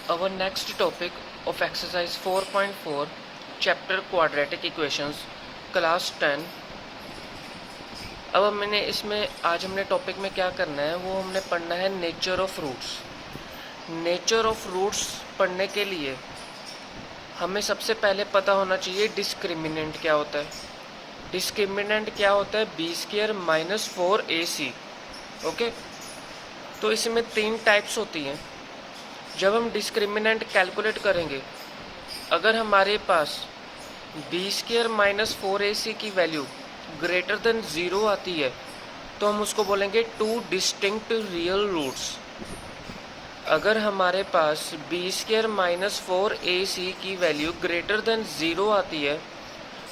Our next topic of exercise 4.4 chapter quadratic equations class 10। अब आज हमने टॉपिक में क्या करना है, वो हमने पढ़ना है nature of roots. Nature of roots पढ़ने के लिए हमें सबसे पहले पता होना चाहिए डिस्क्रिमिनेंट क्या होता है। डिस्क्रिमिनेंट क्या होता है? b² - 4ac। ओके, तो इसमें 3 टाइप्स होती हैं। जब हम डिस्क्रिमिनेंट कैलकुलेट करेंगे, अगर हमारे पास b² - 4ac की वैल्यू ग्रेटर देन 0 आती है तो हम उसको बोलेंगे 2 डिस्टिंक्ट रियल रूट्स। अगर हमारे पास b² - 4ac की वैल्यू ग्रेटर देन 0 आती है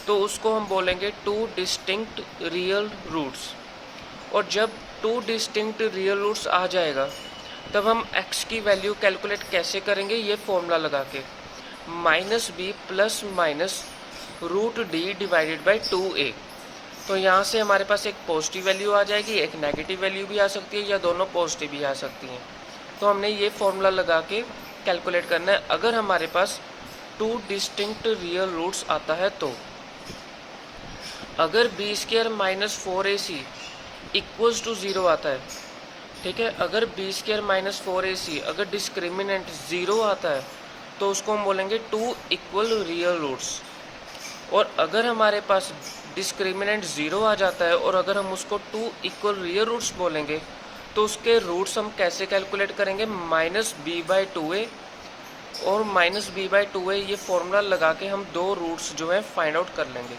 तो उसको हम बोलेंगे 2 डिस्टिंक्ट रियल रूट्स। और जब 2 डिस्टिंक्ट रियल रूट्स आ जाएगा तब हम x की वैल्यू कैलकुलेट कैसे करेंगे, ये फॉर्मूला लगा के -b ± √d divided by 2a। तो यहाँ से हमारे पास एक पॉजिटिव वैल्यू आ जाएगी, एक नेगेटिव वैल्यू भी आ सकती है, या दोनों पॉजिटिव भी आ सकती हैं। तो हमने ये फॉर्मूला लगा के कैलकुलेट करना है अगर हमारे पास 2 डिस्टिंक्ट रियल रूट्स आता है तो। अगर b² - 4ac इक्वल्स टू 0 आता है, ठीक है, अगर b² - 4ac अगर डिस्क्रिमिनेंट 0 आता है तो उसको हम बोलेंगे 2 इक्वल रियल रूट्स। और अगर हमारे पास डिस्क्रिमिनेंट 0 आ जाता है और अगर हम उसको 2 इक्वल रियल रूट्स बोलेंगे तो उसके रूट्स हम कैसे कैलकुलेट करेंगे? -b/2a और -b/2a ये फॉर्मूला लगा के हम 2 रूट्स जो है फाइंड आउट कर लेंगे।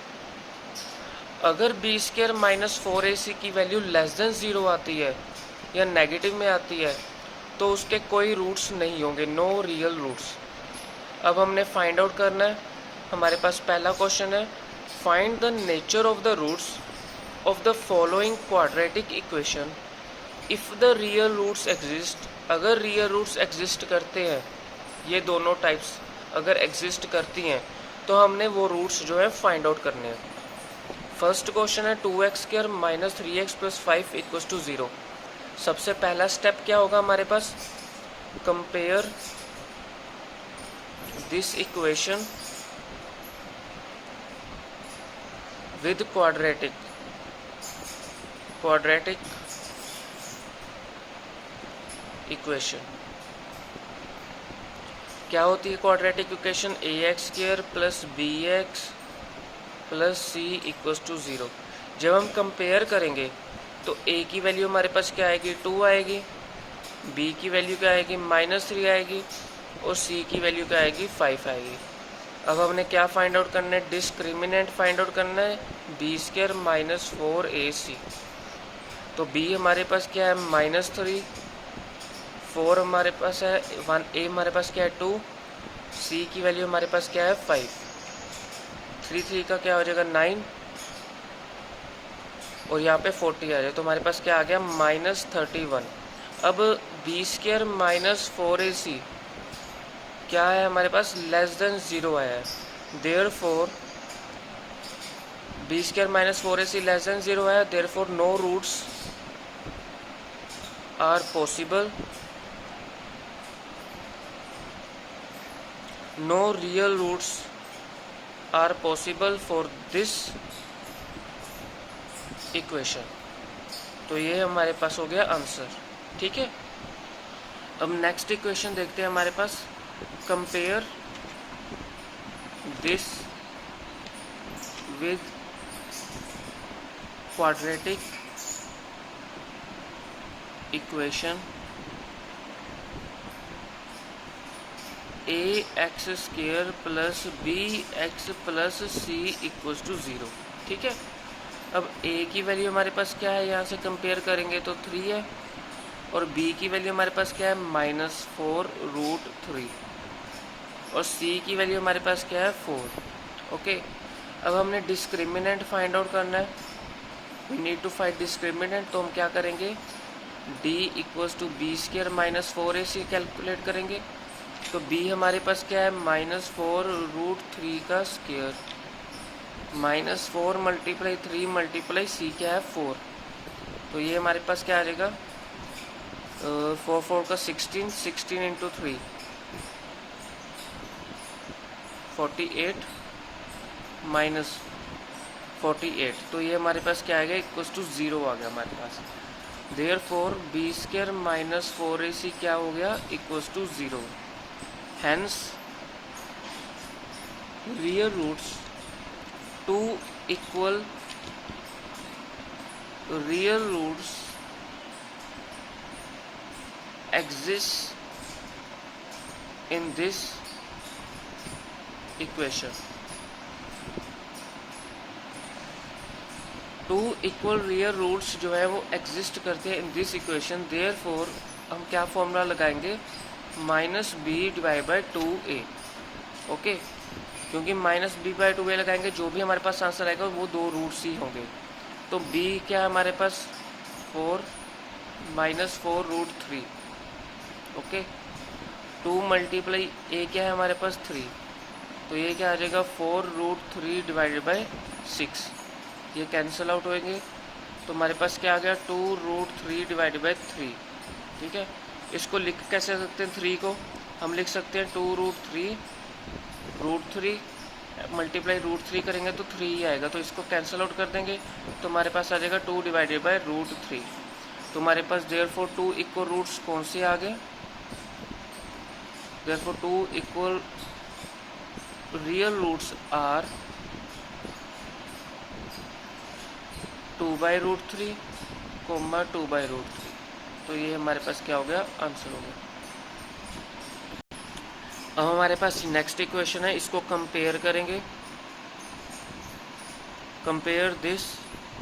अगर b² - 4ac की वैल्यू लेस देन 0 आती है या नेगेटिव में आती है तो उसके कोई रूट्स नहीं होंगे, नो रियल रूट्स। अब हमने फाइंड आउट करना है। हमारे पास पहला क्वेश्चन है, find the nature of the roots of the following quadratic equation if the real roots exist. अगर रियल रूट्स एग्जिस्ट करते हैं, ये दोनों टाइप्स अगर एग्जिस्ट करती हैं तो हमने वो रूट्स जो है फाइंड आउट करने हैं। फर्स्ट क्वेश्चन है 2x² - 3x + 5 = 0। सबसे पहला स्टेप क्या होगा हमारे पास? Compare this equation with quadratic equation. क्या होती है quadratic equation? ax² + bx + c = 0। जब हम कंपेयर करेंगे तो a की वैल्यू हमारे पास क्या आएगी? 2 आएगी, b की वैल्यू क्या आएगी? -3 आएगी, और c की वैल्यू क्या आएगी? 5 आएगी। अब हमने क्या फाइंड आउट करना है? डिस्क्रिमिनेंट फाइंड आउट करना है, b² - 4ac। तो b हमारे पास क्या है? -3, 4 हमारे पास है 1, a हमारे पास क्या है? 2, c की वैल्यू हमारे पास क्या है? 5। 3 का क्या हो जाएगा? 9, और यहाँ पे 40 आ जाए तो हमारे पास क्या आ गया? -31। अब b² - 4ac क्या है हमारे पास? लेस देन 0 आया है, therefore b² - 4ac less than 0 आया, therefore no roots are possible, no real roots are possible for this equation. तो ये हमारे पास हो गया आंसर, ठीक है। अब नेक्स्ट इक्वेशन देखते हैं हमारे पास, compare this with quadratic equation ax² + bx + c = 0, ठीक है। अब a की वैल्यू हमारे पास क्या है? यहाँ से कंपेयर करेंगे तो 3 है, और b की वैल्यू हमारे पास क्या है? -4√3, और c की वैल्यू हमारे पास क्या है? 4। ओके, अब हमने डिस्क्रिमिनेंट फाइंड आउट करना है, we need to find discriminant. तो हम क्या करेंगे? d = b² - 4ac कैलकुलेट करेंगे। तो b हमारे पास क्या है? -4√3 का स्क्वायर, -4 × 3 × c क्या है? 4। तो ये हमारे पास क्या आ जाएगा? 4 4 का 16, 16 × 3 48 माइनस 48, तो ये हमारे पास क्या आ गया, इक्वल्स टू 0 आ गया हमारे पास। Therefore B square minus 4ac क्या हो गया, equals to 0। Hence real roots 2 equal real roots exist in this equation। 2 equal real roots जो है वो एग्जिस्ट करते हैं इन दिस इक्वेशन। देयरफॉर हम क्या फॉर्मूला लगाएंगे, minus b divide by 2a। Okay, क्योंकि माइनस बी बाई 2a लगाएंगे, जो भी हमारे पास आंसर आएगा वो 2 रूट्स ही होंगे। तो b क्या है हमारे पास 4 minus 4 root 3। Okay, 2 multiply a क्या है हमारे पास 3, तो ये क्या आ जाएगा 4 रूट 3 डिवाइडेड बाई 6। ये कैंसिल आउट होएंगे, तो हमारे पास क्या आ गया 2 रूट 3 डिवाइडेड बाई 3। ठीक है, इसको लिख कैसे सकते हैं, 3 को हम लिख सकते हैं 2 रूट 3 मल्टीप्लाई रूट 3 करेंगे तो 3 ही आएगा, तो इसको कैंसिल आउट कर देंगे, तो हमारे पास आ जाएगा 2 डिवाइडेड बाई रूट 3। तो हमारे पास देयरफॉर 2 इक्वल रूट्स कौन से आ गए, therefore 2 equal real roots are 2 by root 3 comma 2 by root 3। तो ये हमारे पास क्या हो गया, आंसर हो गया। अब हमारे पास नेक्स्ट इक्वेशन है, इसको कंपेयर करेंगे। Compare this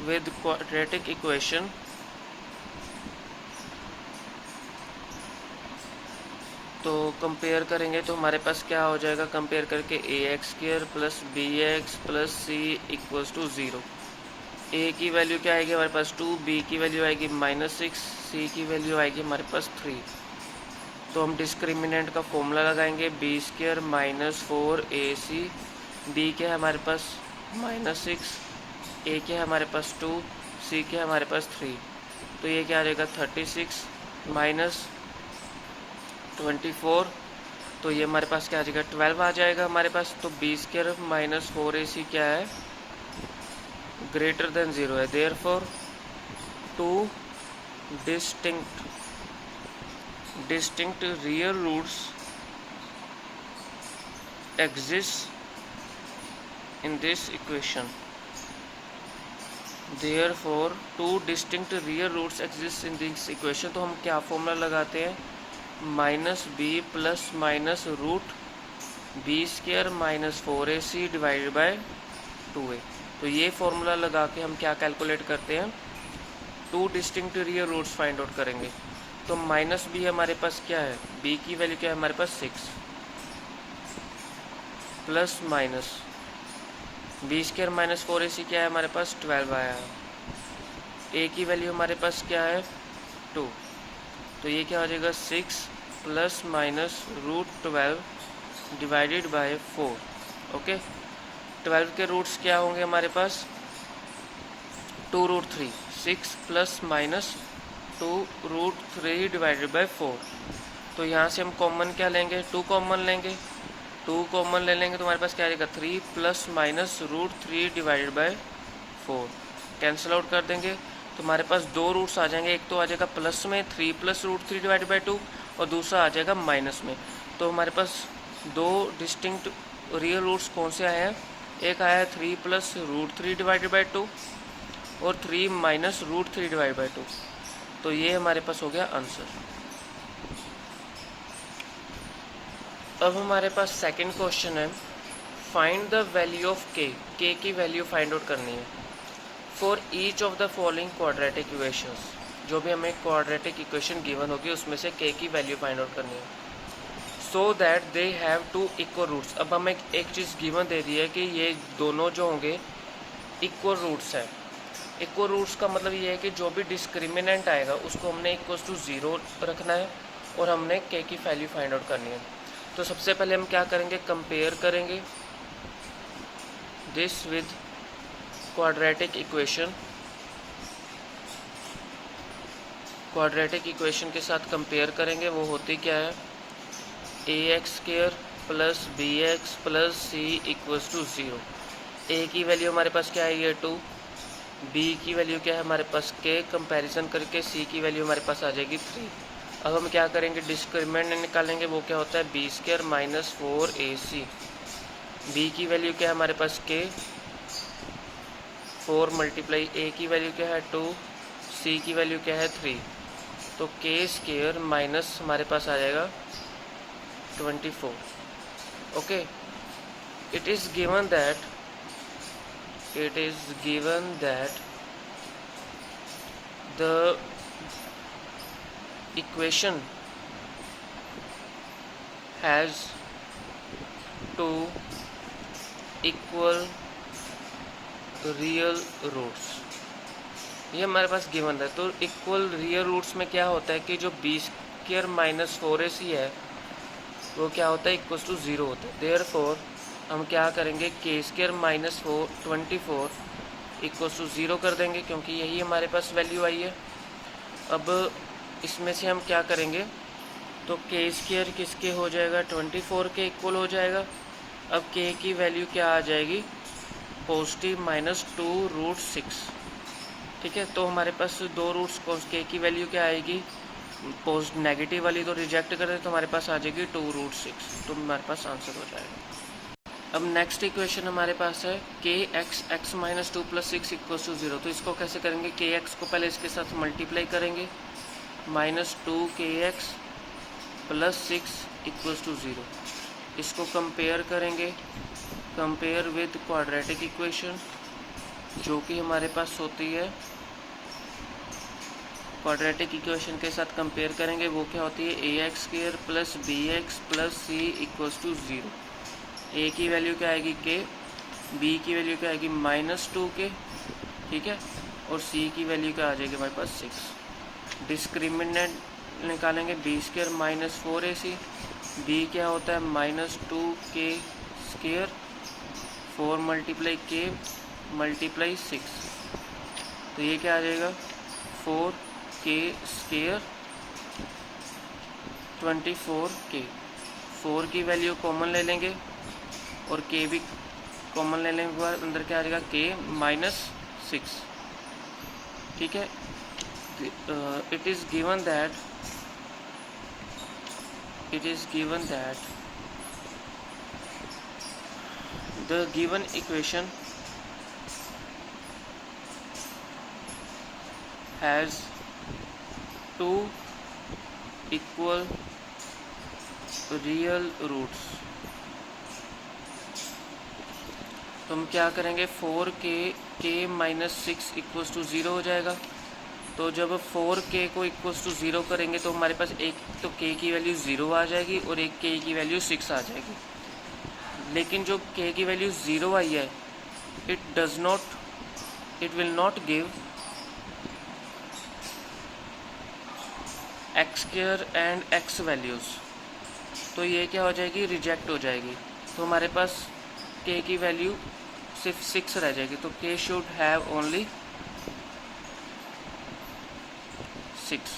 with quadratic equation. तो कंपेयर करेंगे तो हमारे पास क्या हो जाएगा, कंपेयर करके ax² plus bx plus c equals to 0। a की वैल्यू क्या आएगी हमारे पास 2, b की वैल्यू आएगी -6, c की वैल्यू आएगी हमारे पास 3। तो हम डिस्क्रिमिनेंट का फॉर्मूला लगाएंगे, b² माइनस 4ac, b क्या है हमारे पास -6, a क्या है हमारे पास 2, c क्या है हमारे पास 3। तो ये क्या आ जाएगा 36 माइनस 24, तो ये हमारे पास क्या आ जाएगा 12 आ जाएगा हमारे पास। तो b² माइनस 4ac क्या है, ग्रेटर देन 0 है। Therefore 2 distinct real roots exist in this equation। Therefore 2 distinct real roots exist in this equation। तो हम क्या फॉर्मूला लगाते हैं, minus b plus minus root b² minus 4ac divided by 2a। तो ये फॉर्मूला लगा के हम क्या कैलकुलेट करते हैं, 2 distinct real roots find out करेंगे। तो माइनस बी हमारे पास क्या है, b की वैल्यू क्या है हमारे पास 6 plus minus b² minus 4ac क्या है हमारे पास 12 आया है, a की वैल्यू हमारे पास क्या है 2। तो ये क्या हो जाएगा 6 plus minus root 12 divided by 4। Okay, 12 के रूट्स क्या होंगे हमारे पास 2 root 3, 6 plus minus 2 root 3 divided by 4। तो यहाँ से हम कॉमन क्या लेंगे, 2 कॉमन लेंगे, 2 कॉमन ले लेंगे तो हमारे पास क्या आ जाएगा 3 plus minus root 3 divided by 4। Cancel out कर देंगे तो हमारे पास 2 रूट्स आ जाएंगे, एक तो आ जाएगा प्लस में 3 प्लस रूट 3 डिवाइडेड बाई 2 और दूसरा आ जाएगा माइनस में। तो हमारे पास 2 डिस्टिंक्ट रियल रूट्स कौन से आए हैं, एक आया है 3 प्लस रूट 3 डिवाइडेड बाई 2 और 3 माइनस रूट 3 डिवाइडेड बाई 2। तो ये हमारे पास हो गया आंसर। अब हमारे पास सेकंड क्वेश्चन है, फाइंड द वैल्यू ऑफ के की वैल्यू फाइंड आउट करनी है for each of the following quadratic equations. जो भी हमें क्वाड्रेटिक इक्वेशन गिवन होगी उसमें से के की वैल्यू फाइंड आउट करनी है, so that they have 2 equal roots. अब हमें एक चीज़ गिवन दे दी है कि ये दोनों जो होंगे इक्वल रूट्स हैं। इक्वल रूट्स का मतलब ये है कि जो भी डिस्क्रिमिनेंट आएगा उसको हमने इक्वल्स टू 0 रखना है और हमने के की वैल्यू फाइंड आउट करनी है। तो सबसे पहले हम क्या करेंगे, कंपेयर करेंगे this with quadratic equation. Quadratic equation के साथ कंपेयर करेंगे, वो होती क्या है ax² plus B x plus C equals to 0। ए की वैल्यू हमारे पास क्या है, ये 2। बी की वैल्यू क्या है हमारे पास के, कंपैरिजन करके सी की वैल्यू हमारे पास आ जाएगी 3। अब हम क्या करेंगे, डिस्क्रिमिनेंट निकालेंगे, वो क्या होता है b square minus 4ac। B की वैल्यू क्या है हमारे पास के, 4 मल्टीप्लाई ए की वैल्यू क्या है 2, सी की वैल्यू क्या है 3, तो के स्क्वायर माइनस हमारे पास आ जाएगा 24। Okay, it is given that the equation has two equal real roots। ये हमारे पास गिवन है। तो इक्वल रियल रूट्स में क्या होता है कि जो बी स्क्वायर माइनस 4ac है वो क्या होता है, इक्वल्स टू 0 होता है। देयरफॉर हम क्या करेंगे, के स्क्वायर माइनस 24 इक्वल्स टू 0 कर देंगे, क्योंकि यही हमारे पास वैल्यू आई है। अब इसमें से हम क्या करेंगे, तो के स्क्वायर किसके हो जाएगा, 24 के इक्वल हो जाएगा। अब के की वैल्यू क्या आ जाएगी, पॉजिटिव माइनस 2√6। ठीक है, तो हमारे पास दो रूट्स, के की वैल्यू क्या आएगी, नेगेटिव वाली तो रिजेक्ट कर दे, तो हमारे पास आ जाएगी 2√6, तो हमारे पास आंसर हो जाएगा। अब नेक्स्ट इक्वेशन हमारे पास है के x minus 2 plus 6 equals to 0। तो इसको कैसे करेंगे, के एक्स को पहले इसके साथ मल्टीप्लाई करेंगे, माइनस 2 के एक्स प्लस 6 इक्वल्स टू 0। इसको कंपेयर करेंगे, कंपेयर विद क्वाड्रेटिक इक्वेशन जो कि हमारे पास होती है, क्वाड्रेटिक इक्वेशन के साथ कंपेयर करेंगे, वो क्या होती है A x square plus B x plus C equals to 0। ए की वैल्यू क्या आएगी के, बी की वैल्यू क्या आएगी माइनस 2 के, ठीक है, और सी की वैल्यू क्या आ जाएगी हमारे पास 6। डिस्क्रिमिनेंट निकालेंगे, b square minus 4ac, b क्या होता है माइनस 2 के स्क्वायर, 4 मल्टीप्लाई के मल्टीप्लाई 6, तो ये क्या आ जाएगा 4 के स्क्वायर 24 के। 4 की वैल्यू कॉमन ले लेंगे और के भी कॉमन ले लेने के बाद अंदर क्या आ जाएगा के माइनस 6। ठीक है, it is given that the given equation has two equal real roots। तो हम क्या करेंगे, 4 के माइनस 6 इक्वल्स टू 0 हो जाएगा। तो जब 4k को इक्वल्स टू 0 करेंगे तो हमारे पास एक तो k की वैल्यू 0 आ जाएगी और एक k की वैल्यू 6 आ जाएगी। लेकिन जो k की वैल्यू 0 आई है, it will not give x square and x values, तो ये क्या हो जाएगी, रिजेक्ट हो जाएगी। तो हमारे पास k की वैल्यू सिर्फ 6 रह जाएगी। तो k शुड हैव ओनली 6,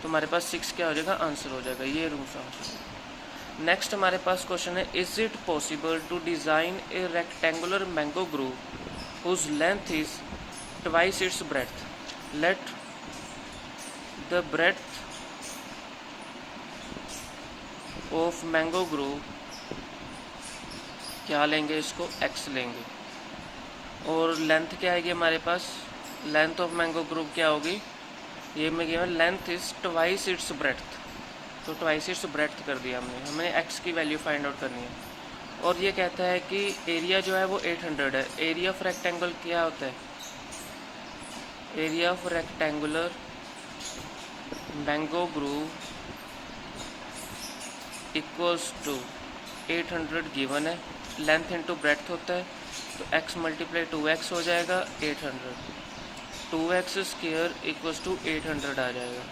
तो हमारे पास 6 क्या हो जाएगा, आंसर हो जाएगा, ये रूट आंसर। नेक्स्ट हमारे पास क्वेश्चन है, is it possible to design a rectangular mango grove whose length is twice its breadth, let the breadth of mango grove, क्या लेंगे इसको, x लेंगे, और लेंथ क्या आएगी हमारे पास, लेंथ ऑफ मैंगो ग्रोव क्या होगी, ये में given length is twice its breadth, तो ट्वाइस इट्स ब्रेड्थ कर दिया हमने। हमें x की वैल्यू फाइंड आउट करनी है। और ये कहता है कि एरिया जो है वो 800 है। एरिया ऑफ रेक्टेंगल क्या होता है, area of rectangular mango grove equals to 800 given है, लेंथ इंटू ब्रेड्थ होता है, तो x मल्टीप्लाई 2x हो जाएगा 800, 2x स्क्वायर इक्वल्स टू 800 आ जाएगा।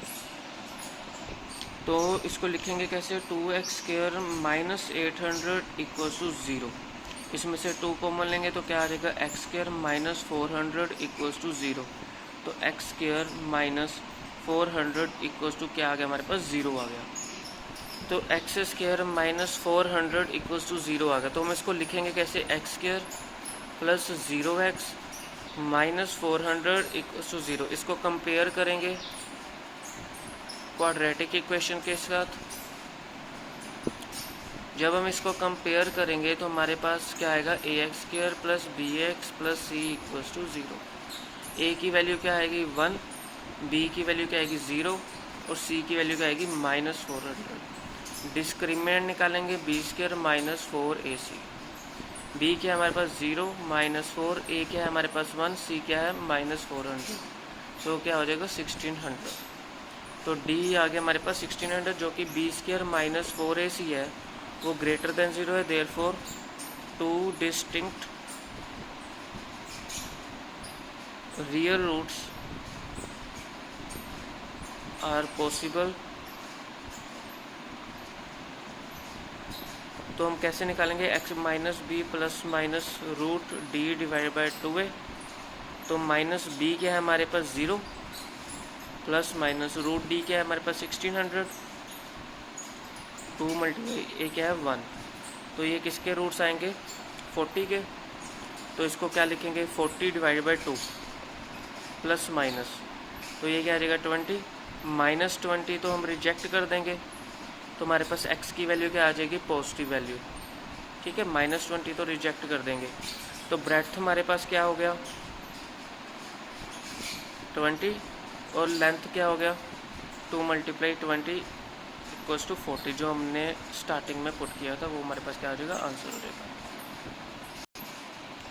तो इसको लिखेंगे कैसे, 2x square minus 800 equals to 0। इसमें से 2 कॉमन लेंगे तो क्या आ जाएगा, x square minus 400 equals to 0, तो x square minus 400 equals to क्या आ गया हमारे पास, 0 आ गया। तो x square minus 400 equals to 0 आ गया। तो हम इसको लिखेंगे कैसे, x square plus 0x minus 400 equals to 0। इसको कंपेयर करेंगे क्वाड्रेटिक इक्वेशन के साथ। जब हम इसको कंपेयर करेंगे तो हमारे पास क्या आएगा, A x square plus B x plus C equals to 0। ए की वैल्यू क्या आएगी 1, बी की वैल्यू क्या आएगी 0 और सी की वैल्यू क्या आएगी माइनस 400। डिस्क्रिमिनेंट निकालेंगे b square minus 4ac। B क्या है हमारे पास 0 माइनस 4, ए क्या है हमारे पास 1, सी क्या है माइनस 400। तो क्या हो जाएगा 1600। तो डी आ गया हमारे पास 1600, जो कि बी स्क्वायर माइनस 4ac है, वो ग्रेटर देन 0 है। Therefore two distinct real roots are possible. तो हम कैसे निकालेंगे, x minus b plus minus root d divide by 2a। तो माइनस बी क्या है हमारे पास 0 प्लस माइनस रूट डी क्या है हमारे पास 1600, 2 मल्टीप्लाई ए क्या है 1। तो ये किसके रूट्स आएंगे 40 के। तो इसको क्या लिखेंगे 40 डिवाइड बाई 2 प्लस माइनस, तो ये क्या आ जाएगा 20 माइनस 20। तो हम रिजेक्ट कर देंगे, तो हमारे पास x की वैल्यू क्या आ जाएगी पॉजिटिव वैल्यू। ठीक है, माइनस 20 तो रिजेक्ट कर देंगे। तो ब्रेड्थ हमारे पास क्या हो गया 20 और लेंथ क्या हो गया 2 मल्टीप्लाई 20 इक्वल्स टू 40। जो हमने स्टार्टिंग में पुट किया था वो हमारे पास क्या आ जाएगा आंसर हो जाएगा।